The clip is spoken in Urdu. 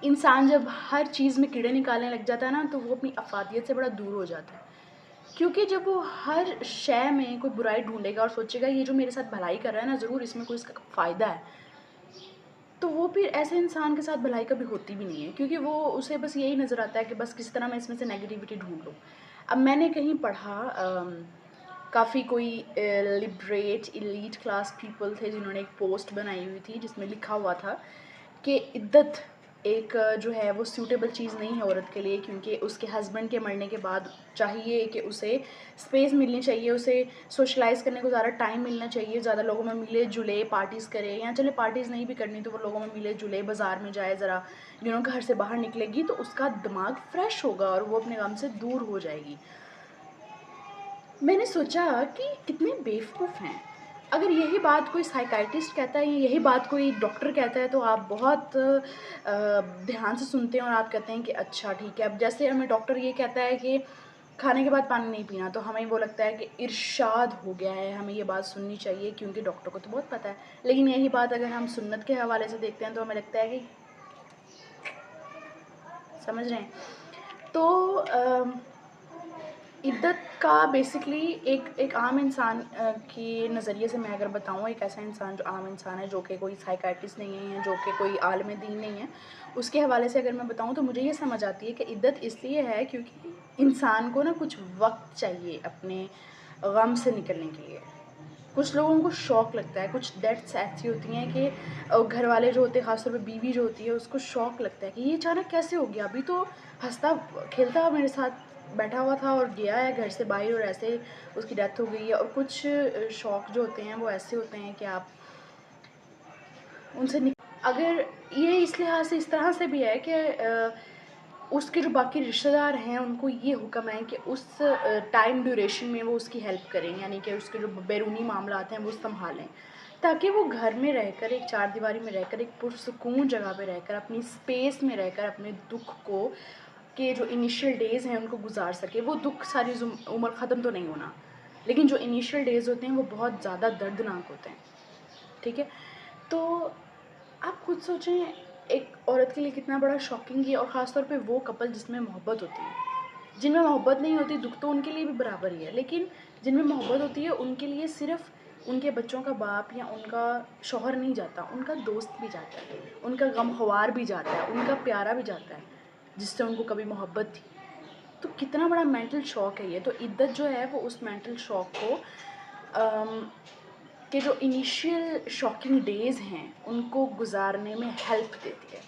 انسان جب ہر چیز میں کیڑے نکالنے لگ جاتا ہے نا تو وہ اپنی افادیت سے بڑا دور ہو جاتا ہے، کیونکہ جب وہ ہر شے میں کوئی برائی ڈھونڈے گا اور سوچے گا یہ جو میرے ساتھ بھلائی کر رہا ہے نا ضرور اس میں کوئی اس کا فائدہ ہے، تو وہ پھر ایسے انسان کے ساتھ بھلائی کبھی ہوتی بھی نہیں ہے، کیونکہ وہ اسے بس یہی نظر آتا ہے کہ بس کسی طرح میں اس میں سے نیگیٹیوٹی ڈھونڈ لوں۔ اب میں نے کہیں پڑھا کافی کوئی لبریٹ ایلیٹ کلاس پیپل تھے جنہوں نے ایک پوسٹ بنائی ہوئی تھی جس میں لکھا ہوا تھا کہ عدت ایک جو ہے وہ سیوٹیبل چیز نہیں ہے عورت کے لیے، کیونکہ اس کے ہسبینڈ کے مرنے کے بعد چاہیے کہ اسے اسپیس ملنی چاہیے، اسے سوشلائز کرنے کو زیادہ ٹائم ملنا چاہیے، زیادہ لوگوں میں ملے جلے، پارٹیز کرے، یا چلے پارٹیز نہیں بھی کرنی تو وہ لوگوں میں ملے جلے، بازار میں جائے، ذرا گھر سے باہر نکلے گی تو اس کا دماغ فریش ہوگا اور وہ اپنے غم سے دور ہو جائے گی۔ میں نے سوچا کہ کتنے بیوقوف ہیں، اگر یہی بات کوئی سائیکائٹسٹ کہتا ہے یا یہی بات کوئی ڈاکٹر کہتا ہے تو آپ بہت دھیان سے سنتے ہیں اور آپ کہتے ہیں کہ اچھا ٹھیک ہے۔ اب جیسے ہمیں ڈاکٹر یہ کہتا ہے کہ کھانے کے بعد پانی نہیں پینا تو ہمیں وہ لگتا ہے کہ ارشاد ہو گیا ہے، ہمیں یہ بات سننی چاہیے کیونکہ ڈاکٹر کو تو بہت پتہ ہے، لیکن یہی بات اگر ہم سنت کے حوالے سے دیکھتے ہیں تو ہمیں لگتا ہے کہ سمجھ رہے ہیں۔ تو عدت کا بیسکلی ایک عام انسان کی نظریے سے میں اگر بتاؤں، ایک ایسا انسان جو عام انسان ہے جو کہ کوئی سائیکائٹسٹ نہیں ہے، جو کہ کوئی عالم دین نہیں ہے، اس کے حوالے سے اگر میں بتاؤں تو مجھے یہ سمجھ آتی ہے کہ عدت اس لیے ہے کیونکہ انسان کو نا کچھ وقت چاہیے اپنے غم سے نکلنے کے لیے۔ کچھ لوگوں کو شوق لگتا ہے، کچھ ڈیتھس ایسی ہوتی ہیں کہ گھر والے جو ہوتے ہیں، خاص طور پہ بیوی جو ہوتی ہے، اس کو شوق لگتا ہے کہ یہ اچانک کیسے ہو گیا، ابھی تو ہنستا کھیلتا میرے ساتھ بیٹھا ہوا تھا اور گیا ہے گھر سے باہر اور ایسے اس کی ڈیتھ ہو گئی ہے۔ اور کچھ شوق جو ہوتے ہیں وہ ایسے ہوتے ہیں کہ آپ ان سے اگر یہ اس لحاظ سے اس طرح سے بھی ہے کہ اس کے جو باقی رشتہ دار ہیں ان کو یہ حکم ہے کہ اس ٹائم ڈیوریشن میں وہ اس کی ہیلپ کریں، یعنی کہ اس کے جو بیرونی معاملات ہیں وہ سنبھالیں، تاکہ وہ گھر میں رہ کر، ایک چار دیواری میں رہ کر، ایک پرسکون جگہ پہ رہ کر، اپنی اسپیس میں رہ کر اپنے دکھ کو کے جو انیشیل ڈیز ہیں ان کو گزار سکے۔ وہ دکھ ساری عمر ختم تو نہیں ہونا، لیکن جو انیشیل ڈیز ہوتے ہیں وہ بہت زیادہ دردناک ہوتے ہیں، ٹھیک ہے۔ تو آپ خود سوچیں ایک عورت کے لیے کتنا بڑا شاکنگ ہے، اور خاص طور پہ وہ کپل جس میں محبت ہوتی ہے۔ جن میں محبت نہیں ہوتی دکھ تو ان کے لیے بھی برابر ہی ہے، لیکن جن میں محبت ہوتی ہے ان کے لیے صرف ان کے بچوں کا باپ یا ان کا شوہر نہیں جاتا، ان کا دوست بھی جاتا ہے، ان کا غمخوار بھی جاتا ہے، ان کا پیارا بھی جاتا ہے جس سے ان کو کبھی محبت تھی۔ تو کتنا بڑا مینٹل شاک ہے یہ۔ تو عدت جو ہے وہ اس مینٹل شاک کو کہ جو انیشیل شاکنگ ڈیز ہیں ان کو گزارنے میں ہیلپ دیتی ہے۔